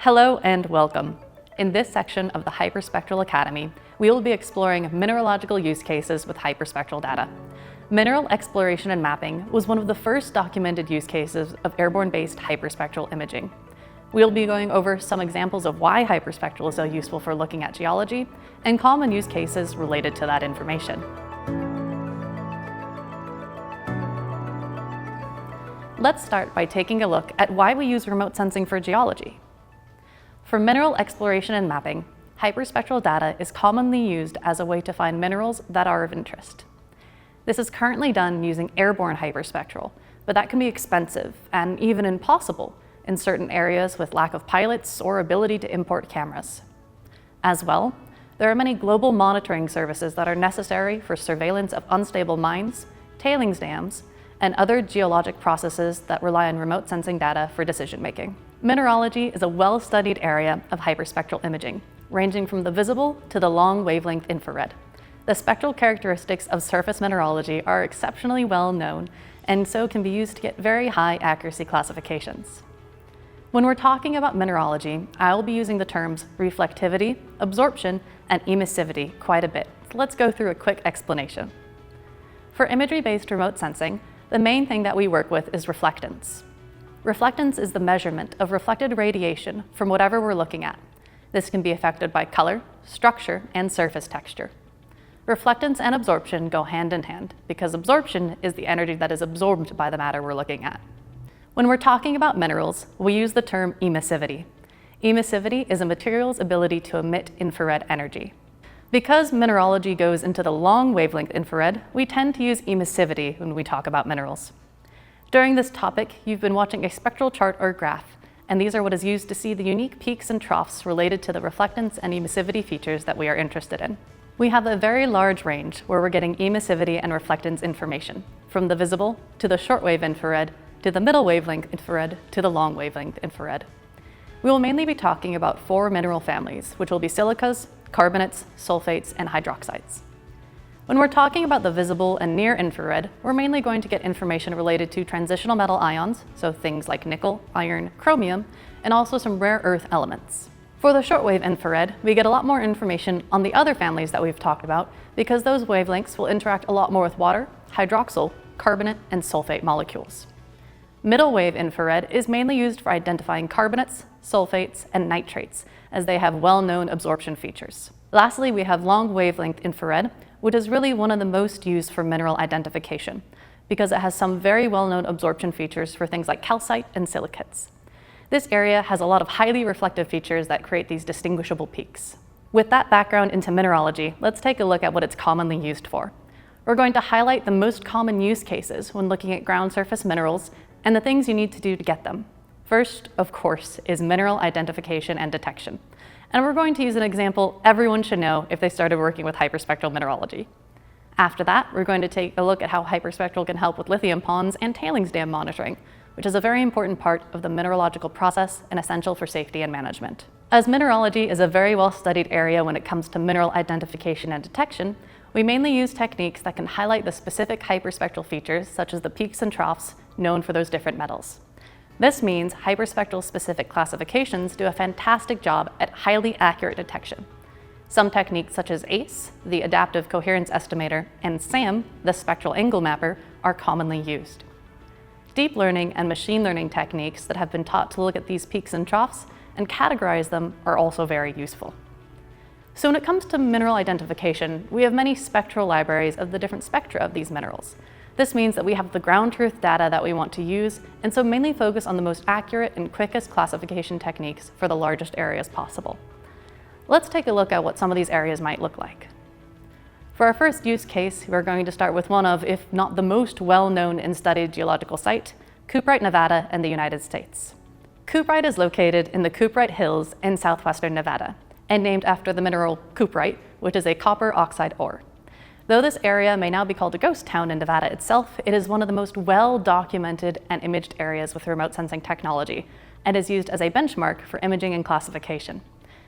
Hello and welcome. In this section of the Hyperspectral Academy, we will be exploring mineralogical use cases with hyperspectral data. Mineral exploration and mapping was one of the first documented use cases of airborne-based hyperspectral imaging. We'll be going over some examples of why hyperspectral is so useful for looking at geology and common use cases related to that information. Let's start by taking a look at why we use remote sensing for geology. For mineral exploration and mapping, hyperspectral data is commonly used as a way to find minerals that are of interest. This is currently done using airborne hyperspectral, but that can be expensive and even impossible in certain areas with lack of pilots or ability to import cameras. As well, there are many global monitoring services that are necessary for surveillance of unstable mines, tailings dams, and other geologic processes that rely on remote sensing data for decision-making. Mineralogy is a well-studied area of hyperspectral imaging, ranging from the visible to the long wavelength infrared. The spectral characteristics of surface mineralogy are exceptionally well known and so can be used to get very high accuracy classifications. When we're talking about mineralogy, I'll be using the terms reflectivity, absorption, and emissivity quite a bit. So let's go through a quick explanation. For imagery-based remote sensing, the main thing that we work with is reflectance. Reflectance is the measurement of reflected radiation from whatever we're looking at. This can be affected by color, structure, and surface texture. Reflectance and absorption go hand in hand because absorption is the energy that is absorbed by the matter we're looking at. When we're talking about minerals, we use the term emissivity. Emissivity is a material's ability to emit infrared energy. Because mineralogy goes into the long wavelength infrared, we tend to use emissivity when we talk about minerals. During this topic, you've been watching a spectral chart or graph, and these are what is used to see the unique peaks and troughs related to the reflectance and emissivity features that we are interested in. We have a very large range where we're getting emissivity and reflectance information, from the visible to the shortwave infrared, to the middle wavelength infrared, to the long wavelength infrared. We will mainly be talking about 4 mineral families, which will be silicas, carbonates, sulfates, and hydroxides. When we're talking about the visible and near infrared, we're mainly going to get information related to transitional metal ions, so things like nickel, iron, chromium, and also some rare earth elements. For the shortwave infrared, we get a lot more information on the other families that we've talked about because those wavelengths will interact a lot more with water, hydroxyl, carbonate, and sulfate molecules. Middle wave infrared is mainly used for identifying carbonates, sulfates, and nitrates, as they have well-known absorption features. Lastly, we have long wavelength infrared, which is really one of the most used for mineral identification because it has some very well-known absorption features for things like calcite and silicates. This area has a lot of highly reflective features that create these distinguishable peaks. With that background into mineralogy, let's take a look at what it's commonly used for. We're going to highlight the most common use cases when looking at ground surface minerals and the things you need to do to get them. First, of course, is mineral identification and detection. And we're going to use an example everyone should know if they started working with hyperspectral mineralogy. After that, we're going to take a look at how hyperspectral can help with lithium ponds and tailings dam monitoring, which is a very important part of the mineralogical process and essential for safety and management. As mineralogy is a very well-studied area when it comes to mineral identification and detection, we mainly use techniques that can highlight the specific hyperspectral features, such as the peaks and troughs known for those different metals. This means hyperspectral specific classifications do a fantastic job at highly accurate detection. Some techniques such as ACE, the Adaptive Coherence Estimator, and SAM, the Spectral Angle Mapper, are commonly used. Deep learning and machine learning techniques that have been taught to look at these peaks and troughs and categorize them are also very useful. So when it comes to mineral identification, we have many spectral libraries of the different spectra of these minerals. This means that we have the ground truth data that we want to use, and so mainly focus on the most accurate and quickest classification techniques for the largest areas possible. Let's take a look at what some of these areas might look like. For our first use case, we're going to start with one of, if not the most well-known and studied geological site, Cuprite, Nevada in the United States. Cuprite is located in the Cuprite Hills in southwestern Nevada, and named after the mineral cuprite, which is a copper oxide ore. Though this area may now be called a ghost town in Nevada itself, it is one of the most well-documented and imaged areas with remote sensing technology, and is used as a benchmark for imaging and classification.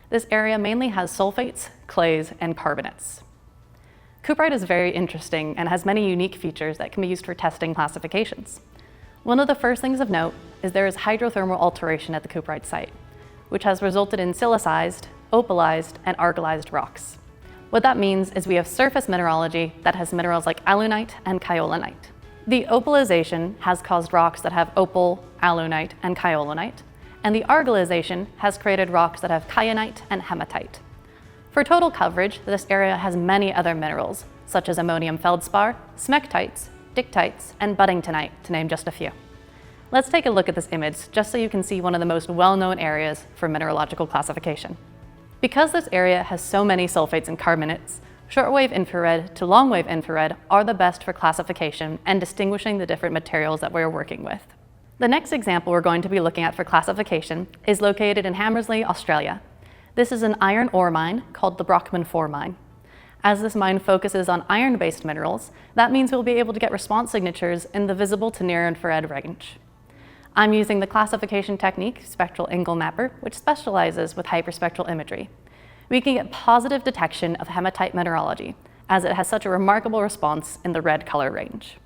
This area mainly has sulfates, clays, and carbonates. Cuprite is very interesting and has many unique features that can be used for testing classifications. One of the first things of note is there is hydrothermal alteration at the cuprite site. which has resulted in silicized, opalized, and argillized rocks. What that means is we have surface mineralogy that has minerals like alunite and kyolinite. The opalization has caused rocks that have opal, alunite, and kyolinite, and the argillization has created rocks that have kyanite and hematite. For total coverage, this area has many other minerals, such as ammonium feldspar, smectites, dictites, and buddingtonite, to name just a few. Let's take a look at this image just so you can see one of the most well-known areas for mineralogical classification. Because this area has so many sulfates and carbonates, shortwave infrared to longwave infrared are the best for classification and distinguishing the different materials that we're working with. The next example we're going to be looking at for classification is located in Hamersley, Australia. This is an iron ore mine called the Brockman 4 mine. As this mine focuses on iron-based minerals, that means we'll be able to get response signatures in the visible to near-infrared range. I'm using the classification technique, Spectral Angle Mapper, which specializes with hyperspectral imagery. We can get positive detection of hematite mineralogy, as it has such a remarkable response in the red color range.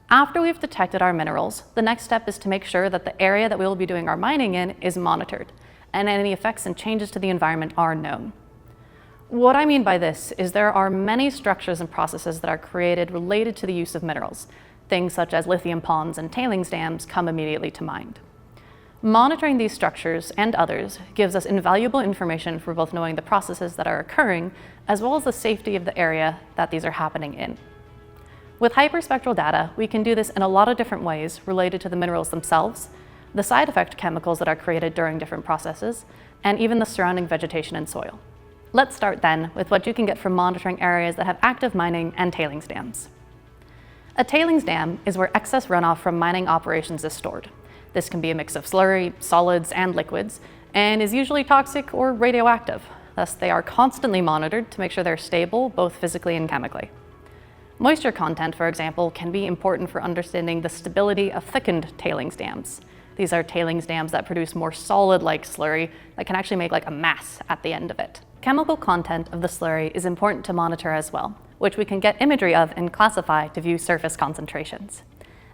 After we've detected our minerals, the next step is to make sure that the area that we will be doing our mining in is monitored, and any effects and changes to the environment are known. What I mean by this is there are many structures and processes that are created related to the use of minerals. Things such as lithium ponds and tailings dams come immediately to mind. Monitoring these structures and others gives us invaluable information for both knowing the processes that are occurring, as well as the safety of the area that these are happening in. With hyperspectral data, we can do this in a lot of different ways related to the minerals themselves, the side effect chemicals that are created during different processes, and even the surrounding vegetation and soil. Let's start then with what you can get from monitoring areas that have active mining and tailings dams. A tailings dam is where excess runoff from mining operations is stored. This can be a mix of slurry, solids, and liquids, and is usually toxic or radioactive. Thus, they are constantly monitored to make sure they're stable, both physically and chemically. Moisture content, for example, can be important for understanding the stability of thickened tailings dams. These are tailings dams that produce more solid-like slurry that can actually make like a mass at the end of it. Chemical content of the slurry is important to monitor as well, which we can get imagery of and classify to view surface concentrations.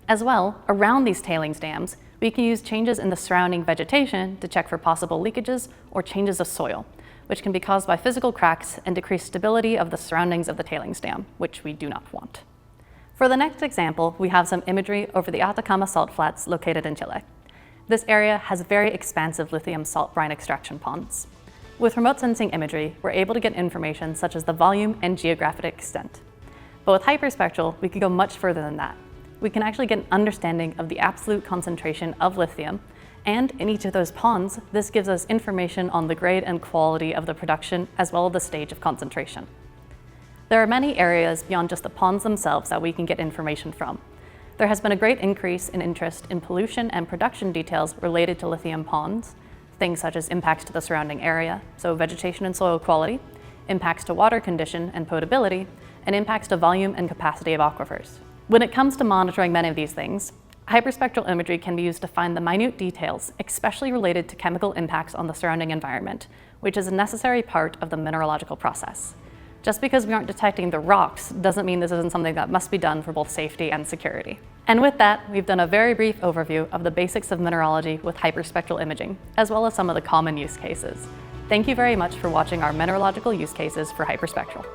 As well, around these tailings dams, we can use changes in the surrounding vegetation to check for possible leakages or changes of soil, which can be caused by physical cracks and decreased stability of the surroundings of the tailings dam, which we do not want. For the next example, we have some imagery over the Atacama Salt Flats located in Chile. This area has very expansive lithium salt brine extraction ponds. With remote sensing imagery, we're able to get information such as the volume and geographic extent. But with hyperspectral, we could go much further than that. We can actually get an understanding of the absolute concentration of lithium, and in each of those ponds, this gives us information on the grade and quality of the production as well as the stage of concentration. There are many areas beyond just the ponds themselves that we can get information from. There has been a great increase in interest in pollution and production details related to lithium ponds, things such as impacts to the surrounding area, so vegetation and soil quality, impacts to water condition and potability, and impacts to volume and capacity of aquifers. When it comes to monitoring many of these things, hyperspectral imagery can be used to find the minute details, especially related to chemical impacts on the surrounding environment, which is a necessary part of the mineralogical process. Just because we aren't detecting the rocks doesn't mean this isn't something that must be done for both safety and security. And with that, we've done a very brief overview of the basics of mineralogy with hyperspectral imaging, as well as some of the common use cases. Thank you very much for watching our mineralogical use cases for hyperspectral.